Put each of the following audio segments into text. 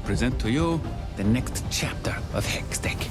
present to you the next chapter of Hextech.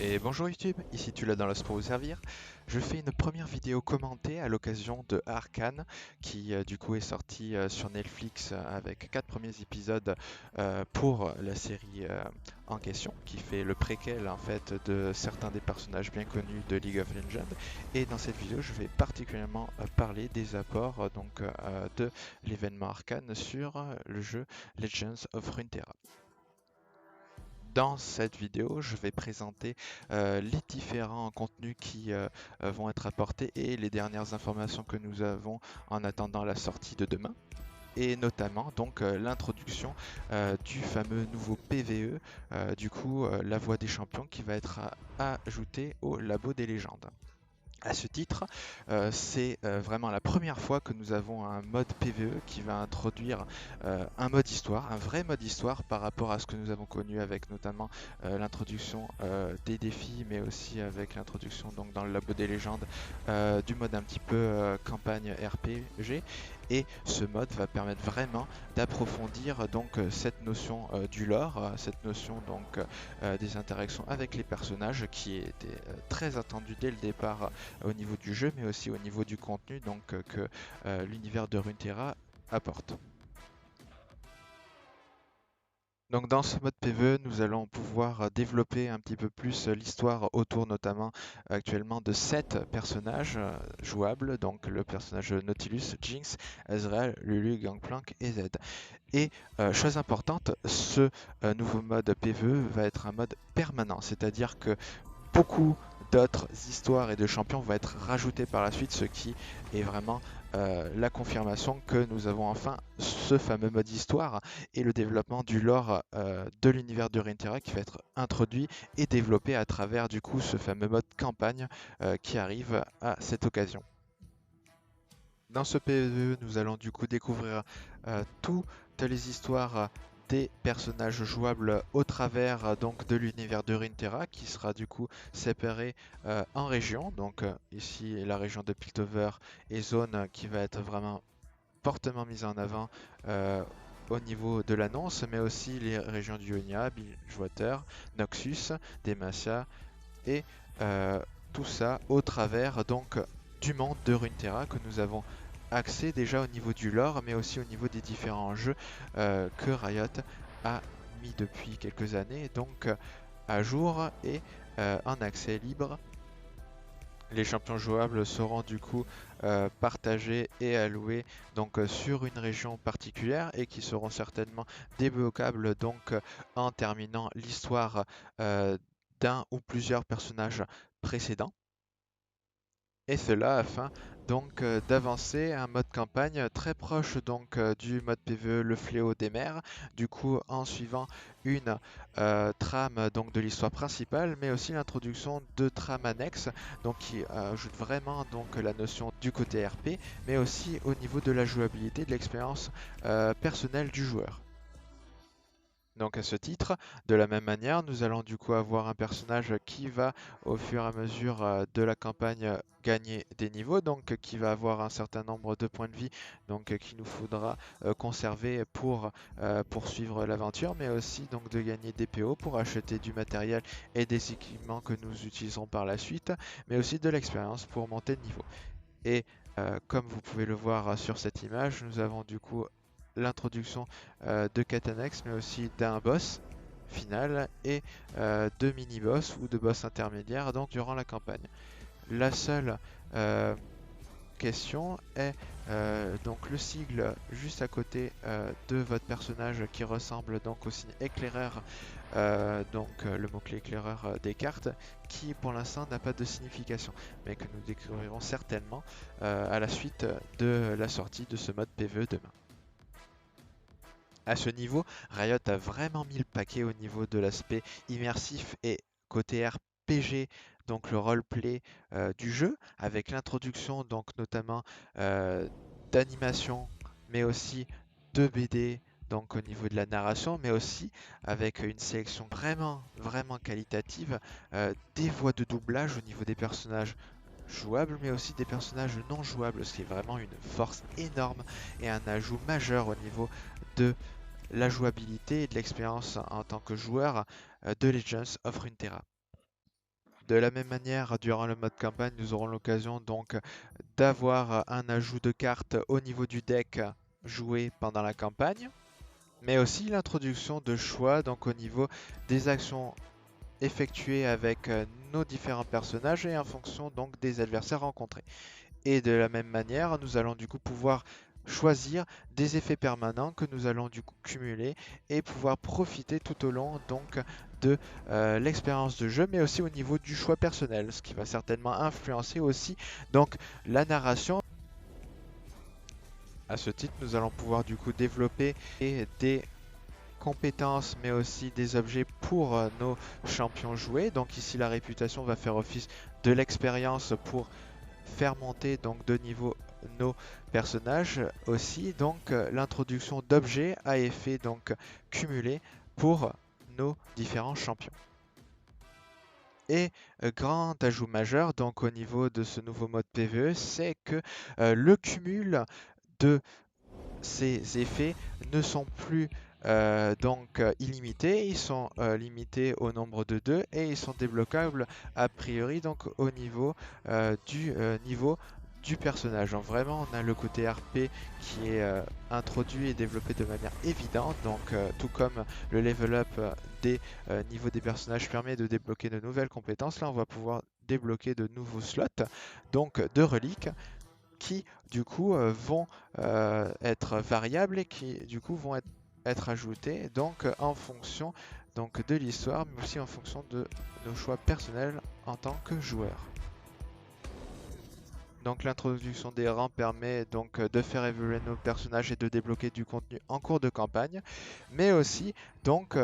Et bonjour YouTube, ici tu l'as dans l'os pour vous servir. Je fais une première vidéo commentée à l'occasion de Arcane qui du coup est sorti sur Netflix avec 4 premiers épisodes pour la série en question qui fait le préquel en fait de certains des personnages bien connus de League of Legends. Et dans cette vidéo je vais particulièrement parler des apports de l'événement Arcane sur le jeu Legends of Runeterra. Dans cette vidéo, je vais présenter les différents contenus qui vont être apportés et les dernières informations que nous avons en attendant la sortie de demain. Et notamment donc l'introduction du fameux nouveau PvE, la voix des champions qui va être ajoutée au labo des légendes. À ce titre, c'est vraiment la première fois que nous avons un mode PvE qui va introduire un mode histoire, un vrai mode histoire par rapport à ce que nous avons connu avec notamment l'introduction des défis, mais aussi avec l'introduction donc dans le labo des légendes du mode un petit peu campagne RPG. Et ce mode va permettre vraiment d'approfondir donc cette notion du lore, cette notion donc des interactions avec les personnages qui était très attendue dès le départ au niveau du jeu, mais aussi au niveau du contenu donc, que l'univers de Runeterra apporte. Donc dans ce mode PvE, nous allons pouvoir développer un petit peu plus l'histoire autour notamment actuellement de 7 personnages jouables, donc le personnage Nautilus, Jinx, Ezreal, Lulu, Gangplank et Zed. Et chose importante, ce nouveau mode PvE va être un mode permanent, c'est-à-dire que beaucoup d'autres histoires et de champions vont être rajoutés par la suite, ce qui est vraiment la confirmation que nous avons enfin ce fameux mode histoire et le développement du lore de l'univers de Runeterra qui va être introduit et développé à travers du coup ce fameux mode campagne qui arrive à cette occasion. Dans ce PvE, nous allons du coup découvrir toutes les histoires des personnages jouables au travers donc de l'univers de Runeterra qui sera du coup séparé en régions. Donc ici la région de Piltover et zone qui va être vraiment fortement mise en avant au niveau de l'annonce, mais aussi les régions du Ionia, Bilgewater, Noxus, Demacia et tout ça au travers donc du monde de Runeterra que nous avons accès déjà au niveau du lore, mais aussi au niveau des différents jeux que Riot a mis depuis quelques années, donc à jour et en accès libre. Les champions jouables seront du coup partagés et alloués donc sur une région particulière et qui seront certainement débloquables donc en terminant l'histoire d'un ou plusieurs personnages précédents. Et cela afin donc d'avancer un mode campagne très proche donc du mode PvE le fléau des mers, du coup en suivant une trame donc de l'histoire principale, mais aussi l'introduction de trames annexes donc qui ajoute vraiment donc la notion du côté RP, mais aussi au niveau de la jouabilité, de l'expérience personnelle du joueur. Donc à ce titre, de la même manière, nous allons du coup avoir un personnage qui va au fur et à mesure de la campagne gagner des niveaux, donc qui va avoir un certain nombre de points de vie, donc qu'il nous faudra conserver pour poursuivre l'aventure, mais aussi donc de gagner des PO pour acheter du matériel et des équipements que nous utiliserons par la suite, mais aussi de l'expérience pour monter de niveau. Et comme vous pouvez le voir sur cette image, nous avons du coup l'introduction de Katanex, mais aussi d'un boss final et de mini-boss ou de boss intermédiaires donc, durant la campagne. La seule question est donc le sigle juste à côté de votre personnage qui ressemble donc au signe éclaireur, le mot-clé éclaireur des cartes, qui pour l'instant n'a pas de signification, mais que nous découvrirons certainement à la suite de la sortie de ce mode PvE demain. À ce niveau, Riot a vraiment mis le paquet au niveau de l'aspect immersif et côté RPG, donc le roleplay du jeu, avec l'introduction donc notamment d'animation, mais aussi de BD, donc au niveau de la narration, mais aussi avec une sélection vraiment qualitative des voix de doublage au niveau des personnages jouables, mais aussi des personnages non jouables, ce qui est vraiment une force énorme et un ajout majeur au niveau de la jouabilité et de l'expérience en tant que joueur de Legends of Runeterra. De la même manière, durant le mode campagne, nous aurons l'occasion donc d'avoir un ajout de cartes au niveau du deck joué pendant la campagne, mais aussi l'introduction de choix donc au niveau des actions effectuées avec nos différents personnages et en fonction donc des adversaires rencontrés. Et de la même manière, nous allons du coup pouvoir choisir des effets permanents que nous allons du coup cumuler et pouvoir profiter tout au long donc de l'expérience de jeu, mais aussi au niveau du choix personnel, ce qui va certainement influencer aussi donc la narration. À ce titre, nous allons pouvoir du coup développer des compétences mais aussi des objets pour nos champions joués. Donc ici la réputation va faire office de l'expérience pour faire monter donc de niveau nos personnages, aussi donc l'introduction d'objets à effet donc cumulé pour nos différents champions. Et grand ajout majeur donc au niveau de ce nouveau mode PvE, c'est que le cumul de ces effets ne sont plus illimités, ils sont limités au nombre de 2 et ils sont débloquables a priori donc au niveau du niveau du personnage. Donc vraiment on a le côté RP qui est introduit et développé de manière évidente, donc tout comme le level up des niveaux des personnages permet de débloquer de nouvelles compétences, là on va pouvoir débloquer de nouveaux slots, donc de reliques qui du coup vont être variables et qui du coup vont être ajoutées donc en fonction donc de l'histoire, mais aussi en fonction de nos choix personnels en tant que joueur. Donc l'introduction des rangs permet donc de faire évoluer nos personnages et de débloquer du contenu en cours de campagne, mais aussi donc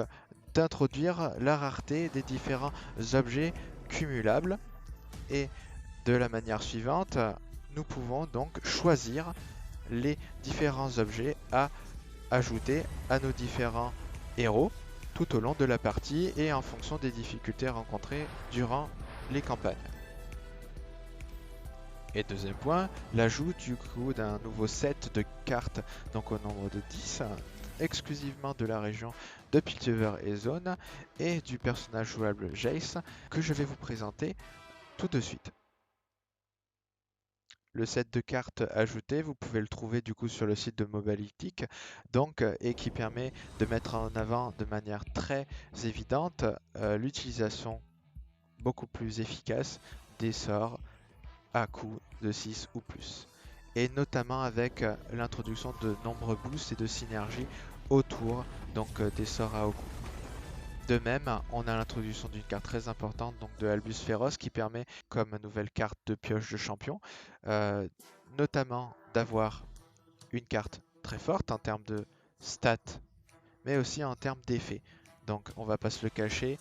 d'introduire la rareté des différents objets cumulables. Et de la manière suivante, nous pouvons donc choisir les différents objets à ajouter à nos différents héros tout au long de la partie et en fonction des difficultés rencontrées durant les campagnes. Et deuxième point, l'ajout du coup d'un nouveau set de cartes, donc au nombre de 10, exclusivement de la région de Piltover et Zone, et du personnage jouable Jace, que je vais vous présenter tout de suite. Le set de cartes ajouté, vous pouvez le trouver du coup sur le site de Mobalytic, donc et qui permet de mettre en avant de manière très évidente l'utilisation beaucoup plus efficace des sorts à coût de 6 ou plus. Et notamment avec l'introduction de nombreux boosts et de synergies autour donc des sorts à haut coût. De même, on a l'introduction d'une carte très importante, donc de Albus Féroce, qui permet, comme nouvelle carte de pioche de champion, notamment d'avoir une carte très forte en termes de stats, mais aussi en termes d'effets. Donc on va pas se le cacher,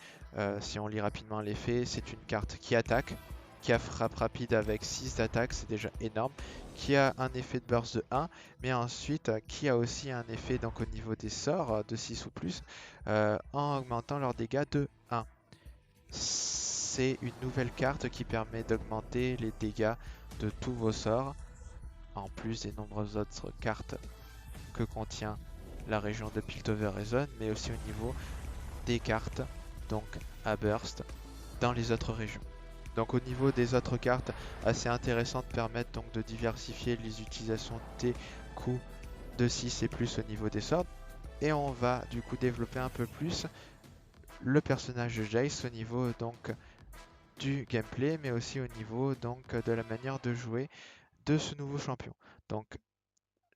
si on lit rapidement l'effet, c'est une carte qui attaque, qui a frappe rapide avec 6 d'attaque, c'est déjà énorme, qui a un effet de burst de 1, mais ensuite qui a aussi un effet donc au niveau des sorts de 6 ou plus, en augmentant leurs dégâts de 1. C'est une nouvelle carte qui permet d'augmenter les dégâts de tous vos sorts, en plus des nombreuses autres cartes que contient la région de Piltover et Zone, mais aussi au niveau des cartes donc à burst dans les autres régions. Donc au niveau des autres cartes, assez intéressantes, permettent donc de diversifier les utilisations des coups de 6 et plus au niveau des sorts. Et on va du coup développer un peu plus le personnage de Jace au niveau donc du gameplay, mais aussi au niveau donc de la manière de jouer de ce nouveau champion. Donc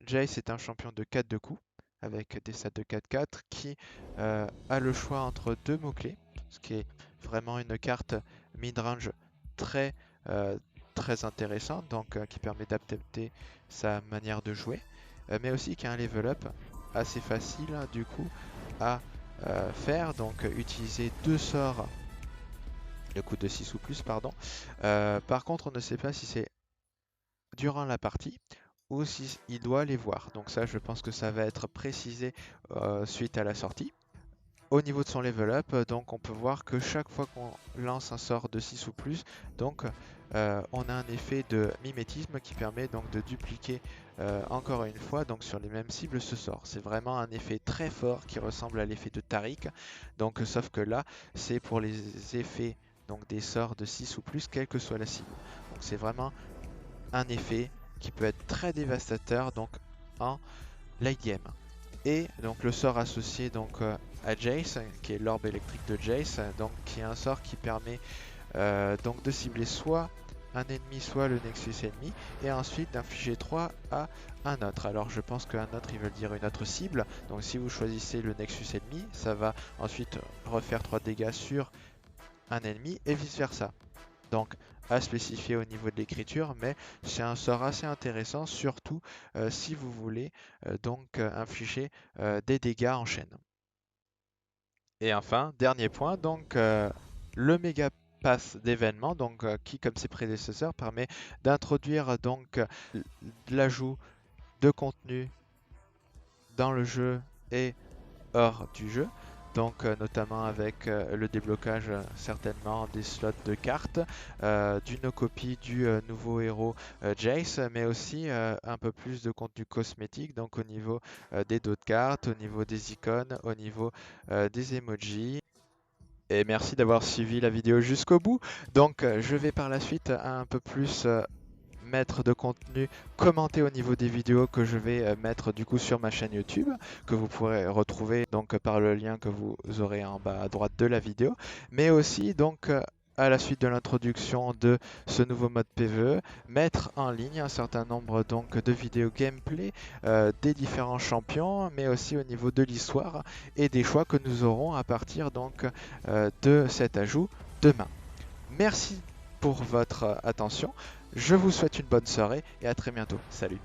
Jace est un champion de 4 de coups avec des stats de 4-4 qui a le choix entre deux mots-clés, ce qui est vraiment une carte mid-range très, très intéressante, donc qui permet d'adapter sa manière de jouer, mais aussi qui a un level up assez facile du coup à faire, donc utiliser deux sorts, le coup de 6 ou plus, pardon. Par contre, on ne sait pas si c'est durant la partie ou s'il doit les voir. Donc ça, je pense que ça va être précisé suite à la sortie. au niveau de son level up, donc on peut voir que chaque fois qu'on lance un sort de 6 ou plus, donc on a un effet de mimétisme qui permet donc de dupliquer encore une fois donc sur les mêmes cibles ce sort. C'est vraiment un effet très fort qui ressemble à l'effet de Tariq, donc sauf que là c'est pour les effets donc des sorts de 6 ou plus quelle que soit la cible. Donc c'est vraiment un effet qui peut être très dévastateur donc en late game. Et donc le sort associé donc à Jace, qui est l'orbe électrique de Jace, donc qui est un sort qui permet donc de cibler soit un ennemi, soit le Nexus ennemi, et ensuite d'infliger 3 à un autre. Alors je pense qu'un autre, il veut dire une autre cible. Donc si vous choisissez le Nexus ennemi, ça va ensuite refaire 3 dégâts sur un ennemi et vice versa. Donc à spécifier au niveau de l'écriture, mais c'est un sort assez intéressant, surtout si vous voulez infliger des dégâts en chaîne. Et enfin, dernier point, donc le méga pass d'événements, donc qui comme ses prédécesseurs permet d'introduire donc l'ajout de contenu dans le jeu et hors du jeu. Donc notamment avec le déblocage certainement des slots de cartes, d'une copie du nouveau héros Jace, mais aussi un peu plus de contenu cosmétique, donc au niveau des dos de cartes, au niveau des icônes, au niveau des emojis. Et merci d'avoir suivi la vidéo jusqu'au bout. Donc je vais par la suite un peu plus mettre de contenu commenté au niveau des vidéos que je vais mettre du coup sur ma chaîne YouTube, que vous pourrez retrouver donc par le lien que vous aurez en bas à droite de la vidéo, mais aussi donc à la suite de l'introduction de ce nouveau mode PvE, mettre en ligne un certain nombre donc de vidéos gameplay des différents champions, mais aussi au niveau de l'histoire et des choix que nous aurons à partir donc de cet ajout demain. Merci pour votre attention. Je vous souhaite une bonne soirée et à très bientôt. Salut!